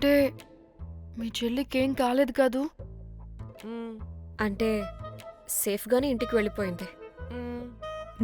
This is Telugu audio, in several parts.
అంటే మీ చెల్లికేం కాలేదు కాదు? అంటే సేఫ్గానే ఇంటికి వెళ్ళిపోయింది.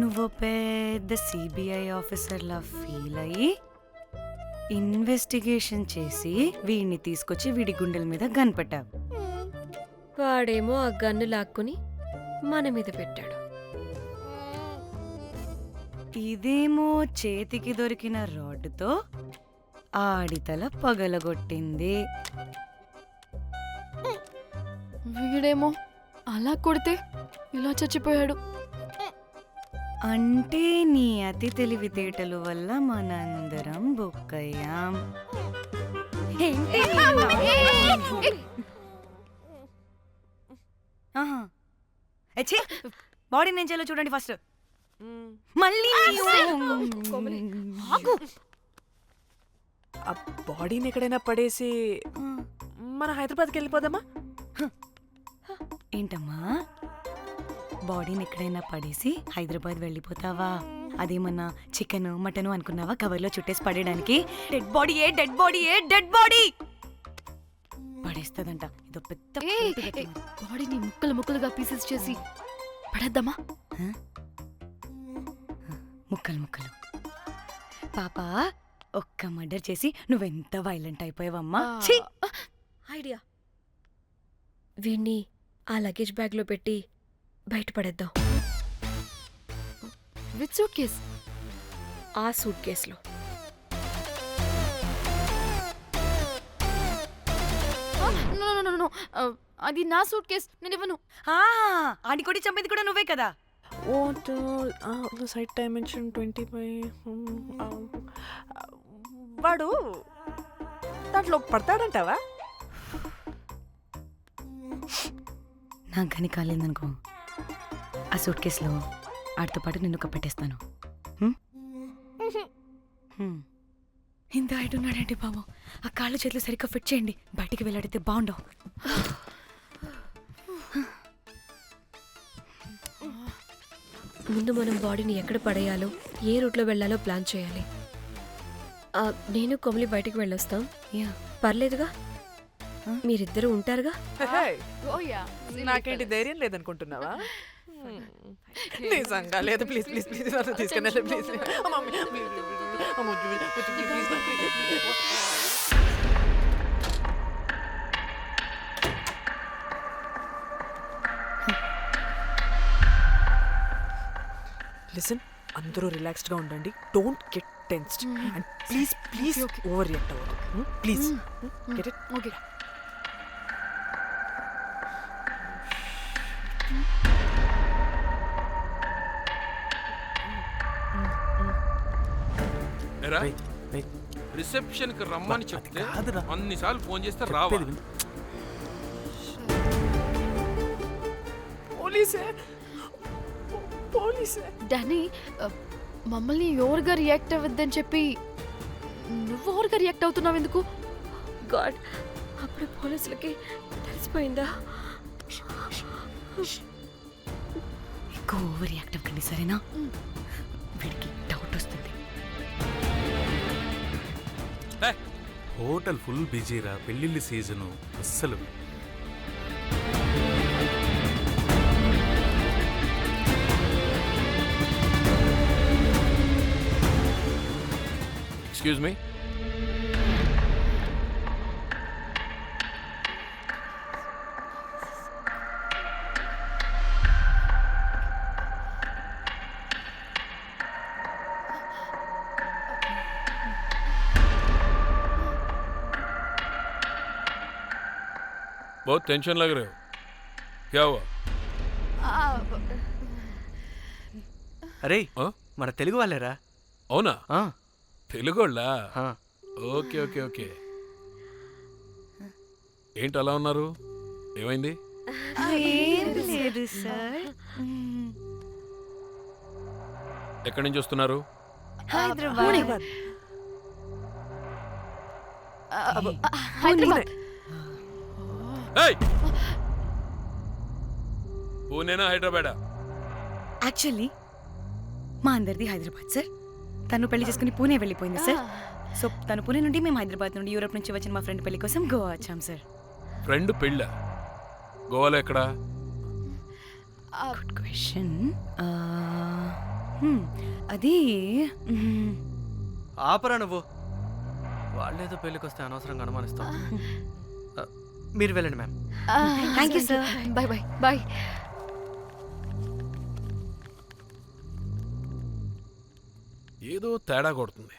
నువ్వు పెద్ద సిబిఐ ఆఫీసర్లా ఫీల్ అయ్యి ఇన్వెస్టిగేషన్ చేసి వీడిని తీసుకొచ్చి వీడి గుండెల మీద కనిపెట్టావు. వాడేమో ఆ గన్ను లాక్కుని మన మీద పెట్టాడు. ఇదేమో చేతికి దొరికిన రాడ్డుతో ఆడితల పగలగొట్టింది. వీడేమో అలా కొడితే ఇలా చచ్చిపోయాడు. అంటే నీ అతి తెలివితేటలు వల్ల మనందరం బొక్కయ్యాం. బాడీ నేను చేయాలో చూడండి ఫస్ట్. మళ్ళీ ఆ బాడీని ఎక్కడైనా పడేసి మన హైదరాబాద్కి వెళ్ళిపోదామా? ఏంటమ్మా, బాడీని ఎక్కడైనా పడేసి హైదరాబాద్ వెళ్ళిపోతావా? అదేమన్నా చికెన్ మటన్ అనుకున్నావా కవర్లో చుట్టేసి పడేయడానికి? డెడ్ బాడీ ఏ డెడ్ బాడీ ఏ డెడ్ బాడీ పడేస్తుందంట. ఇదో పెద్ద బాడీని ముక్కలు ముక్కలుగా పీసెస్ చేసి పడేద్దామా? ముక్కలు ముక్కలు. పాప, ఒక్క మర్డర్ చేసి నువ్వెంత వైలెంట్ అయిపోయావమ్మా. ఐడియా, వీణ్ణి ఆ లగేజ్ బ్యాగ్లో పెట్టి బయటపడేద్దాం. With suitcase? ఆ సూట్ కేసులో. అది నా సూట్ కేస్, నేను ఇవ్వను. ఆడి కొడి చంపేది కూడా నువ్వే కదా. Site dimension 25. వాడు దాంట్లో పడతాడంటావా? నాకు కానీ కాలేదనుకో, ఆ సూట్ కేసులో ఆడితో పాటు నిన్ను కప్పెట్టేస్తాను. ఇంత హైట్ ఉన్నాడంటే బాబు, ఆ కాళ్ళు చేతులు సరిగ్గా ఫిట్ చేయండి. బయటికి వెళ్ళాడితే బాగుండవు. ముందు మనం బాడీని ఎక్కడ పడేయాలో, ఏ రూట్లో వెళ్లాలో ప్లాన్ చేయాలి. నేను కొమలి బయటికి వెళ్ళొస్తాం. పర్లేదుగా, మీరిద్దరూ ఉంటారుగా. నాకేంటి ధైర్యం లేదనుకుంటున్నావా? నిజంగా లేదు. ప్లీజ్ ప్లీజ్ ప్లీజ్ తీసుకెళ్ళి ప్లీజ్. లిసన్, అందరూ రిలాక్స్డ్ గా ఉండండి. Don't get tensed and please please overreact అవ్వదు. Please get it? Okay. Reception కి రమ్మని చెప్తే అన్నిసార్లు ఫోన్ చేస్తే రావా? పోలీసే పోలీసే. డానీ, మమ్మల్ని ఓవర్గా రియాక్ట్ అవ్వద్దని చెప్పి నువ్వు ఓవర్గా రియాక్ట్ అవుతున్నావు ఎందుకు? గాడ్, అప్పుడు పోలీసులకి తెలిసిపోయిందా? ఎక్కువ ఓవర్ రియాక్ట్ అవ్వకండి, సరేనా? వీడికి డౌట్ వస్తుంది. హోటల్ ఫుల్ బిజీరా, పెళ్ళిళ్ళ సీజను అస్సలు. Excuse me. बहुत टेंशन लग रहे हो, क्या हुआ? అరే, మన తెలుగు వాళ్ళేరా? అవునా? తెలుగోళ్ళా? Okay okay okay. ఏంటి అలా ఉన్నారు? ఏమైంది? లేదు సార్. ఎక్కడి నుంచి వస్తున్నారు? హైదరాబాద్. పూణేనా హైదరాబాదా? యాక్చువల్లీ మా అందరిది హైదరాబాద్ సార్. తను పెళ్లి చేసుకుని పూణే వెళ్ళిపోయింది సార్. సో తను పుణె నుండి, మేము హైదరాబాద్ నుండి, యూరోప్ నుంచి వచ్చిన మా ఫ్రెండ్ పెళ్లి కోసం గోవా వచ్చాం సార్. ఫ్రెండ్ పెళ్ళ గోవాలో ఎక్కడా? Good question. అది ఆపరా నువ్వు. వాళ్ళేదో పెళ్ళికి వస్తే అనవసరంగా అనుమానిస్తాం. మీరు వెళ్ళండి ma'am. Thank you sir. Bye bye bye. ఏదో తేడా కొడుతుంది.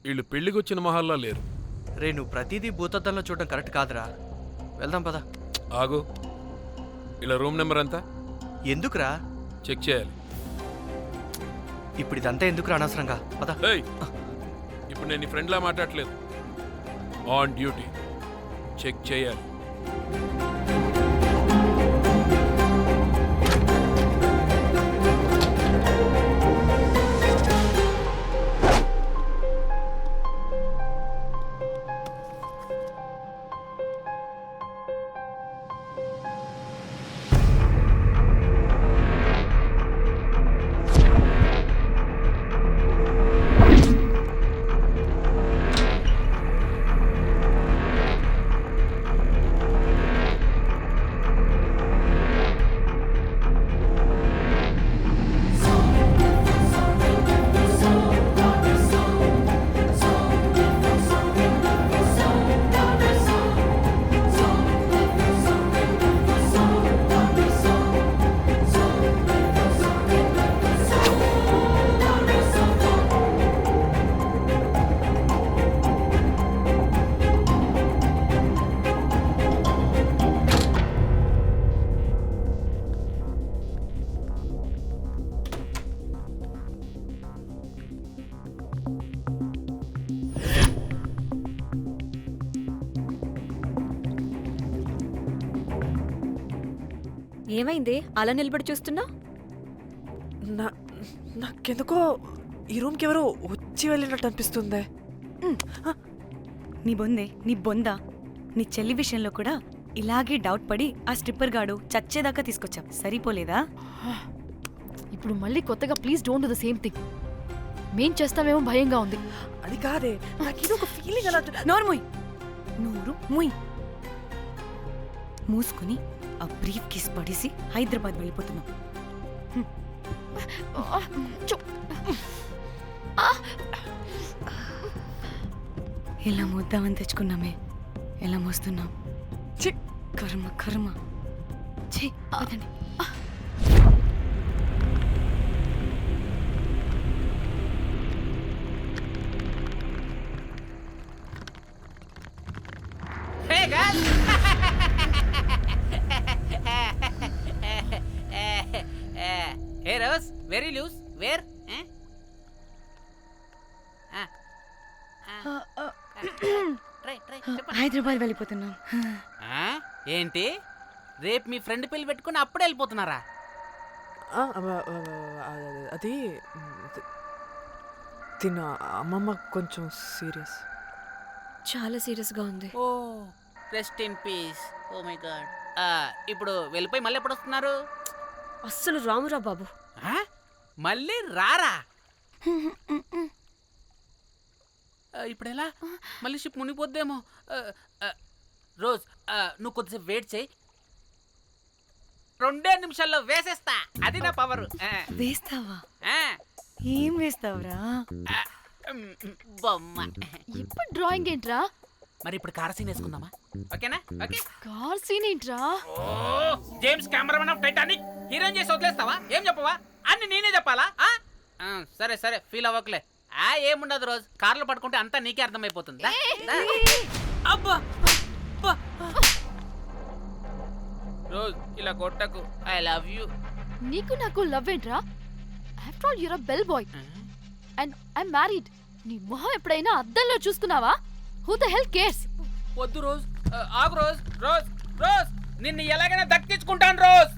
వీళ్ళు పెళ్ళికి వచ్చిన మహల్లా లేరు. రే నువ్వు ప్రతిదీ భూతద్దంలో చూడడం కరెక్ట్ కాదురా. వెళ్దాం పదా. ఆగు, ఇలా రూమ్ నెంబర్ ఎంత ఎందుకురా? చెక్ చేయాలి. ఇప్పుడు ఇదంతా ఎందుకురా అనవసరంగా? పదా. ఏయ్, ఇప్పుడు నేను నీ ఫ్రెండ్లా మాట్లాడట్లేదు. ఆన్ డ్యూటీ చెక్ చేయాలి. ఏమైంది అలా నిలబడి చూస్తున్నా? నాకెందుకో ఈ రూమ్కి ఎవరో వచ్చి వెళ్ళినట్టు అనిపిస్తుంది. నీ బొందే, నీ బొందా, నీ చెల్లి విషయంలో కూడా ఇలాగే డౌట్ పడి ఆ స్ట్రిప్పర్ గాడు చచ్చేదాకా తీసుకొచ్చాం. సరిపోలేదా? ఇప్పుడు మళ్ళీ కొత్తగా please don't do the same thing. మేం చేస్తామేమో భయంగా ఉంది. అది కాదే, నాకేదో ఒక ఫీలింగ్ అలా. నోరు ముయ్, నోరు ముయ్. మూసుకుని ఆ బ్రీఫ్ కేస్ పడేసి హైదరాబాద్ వెళ్ళిపోతున్నాం. ఎలా మోద్దామని తెచ్చుకున్నామే, ఎలా మోస్తున్నాం. కర్మ కర్మ. ఛీ, వదండి. Hey Rose, very loose. Where? Try. Hyderabad వెళ్ళిపోతున్నాం. ఏంటి? రేపు మీ ఫ్రెండ్ పెళ్లి పెట్టుకుని అప్పుడే వెళ్ళిపోతున్నారా? అది తిన్న అమ్మమ్మ కొంచెం సీరియస్. చాలా సీరియస్గా ఉంది. Oh rest in peace. Oh my God. ఇప్పుడు వెళ్ళిపోయి మళ్ళీ ఎప్పుడు వస్తున్నారు? అస్సలు రామురా బాబు. మళ్ళీ రారా? ఇప్పుడు ఎలా? మళ్ళీ షిప్ మునిగిపోద్దేమో. రోజ్, నువ్వు కొద్దిసేపు వెయిట్ చేయి. 2 నిమిషాల్లో వేసేస్తా. అది నా పవర్. వేస్తావా? ఏం వేస్తావురా? బొమ్మ. ఇప్పుడు డ్రాయింగ్ ఏంట్రా? మరి ఇప్పుడు కార్ సీన్ వేసుకుందామా? ఓకేనా? ఓకే. కార్ సీన్ ఏంట్రా? James cameraman of Titanic heroine చేసి వదిలేస్తావా? ఏం చెప్పవా? అన్ని నేనే చెప్పాలా? సరే ఫీల్ అవ్వకలే. ఏముండదు రోజ్, కార్లో పడుకుంటే అంతా నీకే అర్థమైపోతుంది. అబ్బా రోజ్, ఇలా కొట్టకు. I love you. నీకు నాకు లవ్ ఏంట్రా? After all you're a bell boy and I married. నీ మొహం ఎప్పుడైనా అద్దంలో చూసుకున్నావా? Who the hell cares? వద్దు రోజ్, ఆగు రోజ్. నిన్ను ఎలాగైనా దక్కించుకుంటాను రోజ్.